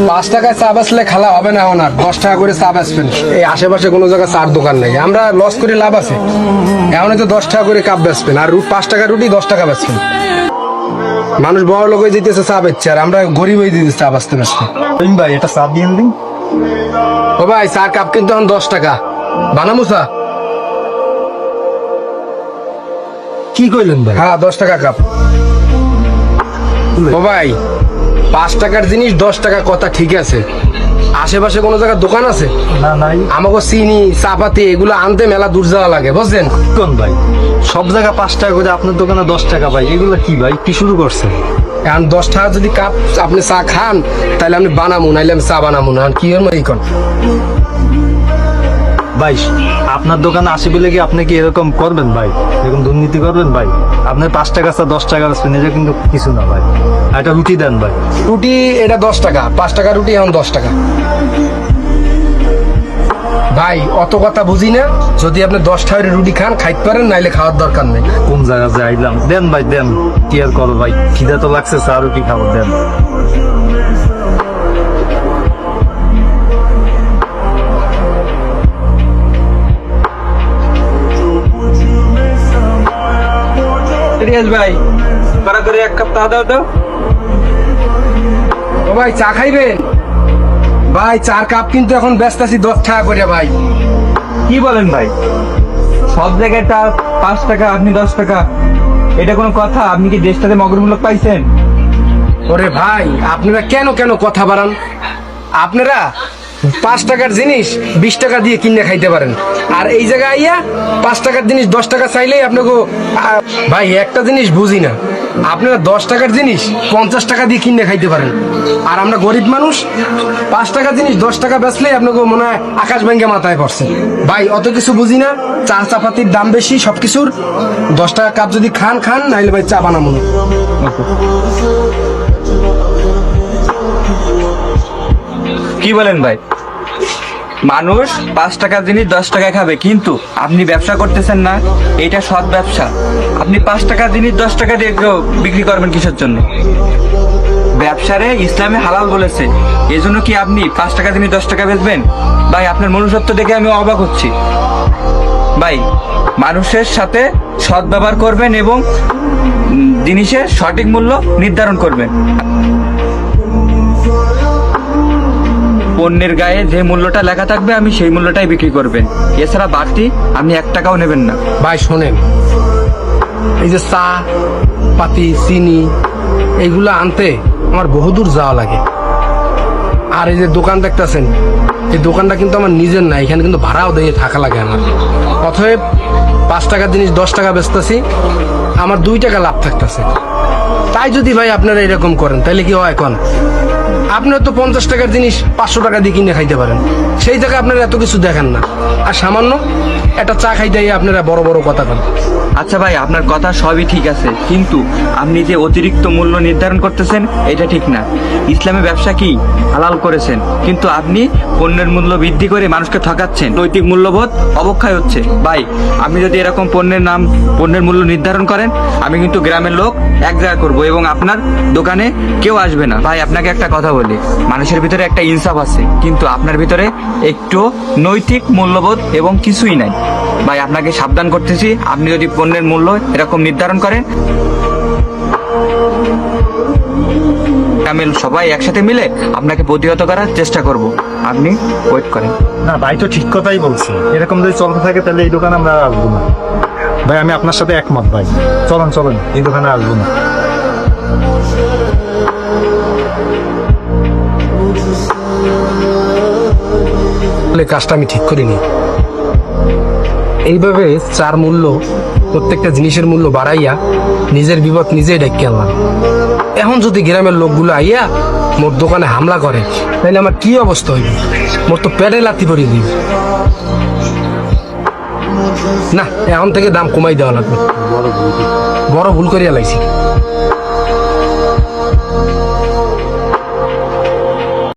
5 টাকায় চা বেচলে খালা হবে না ওনার, 10 টাকা করে চা বেচবেন। এই আশেপাশে কোনো জায়গায় চার দোকান নেই, আমরা লস করে লাভ আছে। এখন তো 10 টাকা করে কাপ বেচবেন, আর 5 টাকা রুটি 10 টাকা বেচবেন। মানুষ বড় লোক হয়ে যেতেছে চা বেচছে, আর আমরা গরিব হয়ে যেতেছি চা বেচতে বেচতে। ভাই এটা চা দিয়ে দিন। ও ভাই, চার কাপ কিন্তু এখন 10 টাকা। বানামু চা? কি কইলেন ভাই? হ্যাঁ, 10 টাকা কাপ। ও ভাই, 5 টাকার জিনিস 10 টাকা, কথা ঠিক আছে। আশেপাশে কোনো জায়গায় দোকান আছে? না নাই। আমাকে চিনি চাপাতি এগুলো আনতে মেলা দূর যাওয়া লাগে, বুঝছেন? কোন ভাই সব জায়গা 5 টাকা করে, আপনার দোকানে 10 টাকা ভাই, এগুলো কি ভাই, কি শুরু করছেন? এখন 10 টাকা যদি কাপ আপনি চা খান, তাহলে আপনি বানামু, নাইলে আমি চা বানামু না। কি হল এই কন ভাই আপনার দোকানে আসি বলে কি আপনি কি এরকম করবেন ভাই? এরকম দুর্নীতি করবেন ভাই? আপনার 5 টাকা চা 10 টাকা বেচবেন, এটা কিন্তু কিছু না ভাই। আর একটা রুটি দেন ভাই। রুটি এটা 10 টাকা, 5 টাকা রুটি এখন 10 টাকা। ভাই অত কথা বুঝি না, যদি আপনি 10 টাকার রুটি খান খাইতে পারেন, নাইলে খাওয়ার দরকার নেই। কোন জায়গা যে আইলাম, দেন ভাই দেন। কি আর করো ভাই, খিদা তো লাগছে, চা রুটি খাবো, দেন। ভাই কড়া করে 1 কাপ চা দাও তো। ও ভাই, চা খাইবেন? ভাই 4 কাপ কিন্তু এখন ব্যস্ত আছি 10 টাকা করে। ভাই কি বলেন ভাই, সব জায়গায় চা 5 টাকা, আপনি 10 টাকা, এটা কোনো কথা? আপনি কি দেশটাতে মগরমূলক পাইছেন? ওরে ভাই, আপনারা কেন কেন কথা বাড়ান? আপনারা 5 টাকার জিনিস 20 টাকা দিয়ে কিনে খাইতে পারেন, আর এই জায়গায় আইয়া 5 টাকার জিনিস 10 টাকা চাইলেই আপনাকে। ভাই একটা জিনিস বুঝি না, আপনারা 10 টাকার জিনিস 50 টাকা দিয়ে কিনে খাইতে পারেন, আর আমরা গরিব মানুষ 5 টাকার জিনিস 10 টাকা বেচলেই আপনাকে মনে হয় আকাশ ভেঙে মাথায় পড়ছে। ভাই অত কিছু বুঝি না, চা চাপাতির দাম বেশি সবকিছুর। 10 টাকা কাপ যদি খান খান, নাইলে ভাই চা বানাবো না। কি বলেন ভাই, মানুষ 5 টাকার জিনিস 10 টাকায় খাবে, কিন্তু আপনি ব্যবসা করতেছেন না, এটা সৎ ব্যবসা। আপনি 5 টাকার জিনিস 10 টাকা দিয়ে বিক্রি করবেন কিসের জন্য? ব্যবসারে ইসলামে হালাল বলেছে, এজন্য কি আপনি 5 টাকার জিনিস 10 টাকা বেচবেন? ভাই আপনার মনুষ্যত্ব দেখে আমি অবাক হচ্ছি। ভাই মানুষের সাথে সৎ ব্যবহার করবেন এবং জিনিসের সঠিক মূল্য নির্ধারণ করবেন। পণ্যের গায়ে যে মূল্যটা লেখা থাকবে আমি সেই মূল্যটাই বিক্রি করবেন, এছাড়া বাড়তি আপনি 1 টাকাও নেবেন না। ভাই শোনেন, এই যে চা পাতি চিনি এইগুলো আনতে আমার বহুদূর যাওয়া লাগে, আর এই যে দোকান দেখতেছেন, এই দোকানটা কিন্তু আমার নিজের না, এখানে কিন্তু ভাড়াও দিয়ে থাকা লাগে আমার। অতএব 5 টাকার জিনিস 10 টাকা বেচতেছি, আমার 2 টাকা লাভ থাকতেছে। তাই যদি ভাই আপনারা এরকম করেন, তাহলে কি হয়? এখন আপনারা তো 50 টাকার জিনিস 500 টাকা দিয়ে কিনে খাইতে পারেন, সেই জায়গায় আপনারা এত কিছু দেখেন না, আর সামান্য একটা চা খাইতে গিয়ে আপনারা বড় বড় কথা বলেন। আচ্ছা ভাই, আপনার কথা সবই ঠিক আছে, কিন্তু আপনি যে অতিরিক্ত মূল্য নির্ধারণ করতেছেন এটা ঠিক না। ইসলামে ব্যবসা কি হালাল করেছেন, কিন্তু আপনি পণ্যের মূল্য বৃদ্ধি করে মানুষকে ঠকাচ্ছেন, নৈতিক মূল্যবোধ অবক্ষয় হচ্ছে। ভাই আপনি যদি এরকম পণ্যের মূল্য নির্ধারণ করেন, আমি কিন্তু গ্রামের লোক এক জায়গা করবো এবং আপনার দোকানে কেউ আসবে না। ভাই আপনাকে একটা কথা বলি, মানুষের ভিতরে একটা ইনসাফ আছে, কিন্তু আপনার ভিতরে একটু নৈতিক মূল্যবোধ এবং কিছুই নাই। ভাই আপনাকে সাবধান করতেছি, আপনি যদি পণ্যের মূল্য এরকম নির্ধারণ করেন, আমি সবাই একসাথে মিলে আপনাকে প্রতিহত করার চেষ্টা করব। আপনি ওয়েট করেন। না ভাই তো ঠিক কথাই বলছে, এরকম যদি চলতে থাকে তাহলে এই দোকানে আমরা আর আসবো না। ভাই আমি আপনার সাথে একমত ভাই, চলেন চলেন, এই দোকানে আসবো না। কাজটা আমি ঠিক করিনি। এইভাবে চার মূল্য, প্রত্যেকটা জিনিসের মূল্য বাড়াইয়া নিজের বিপদ নিজেই ডেকে আনলাম। এখন যদি গ্রামের লোকগুলো আইয়া মোর দোকানে হামলা করে, তাহলে আমার কি অবস্থা হইবে? মোর তো পেটে লাথি পরিয়ে দিবে। না, এখন থেকে দাম কমাই দেওয়া লাগবে, বড় ভুল করিয়া লাইছি।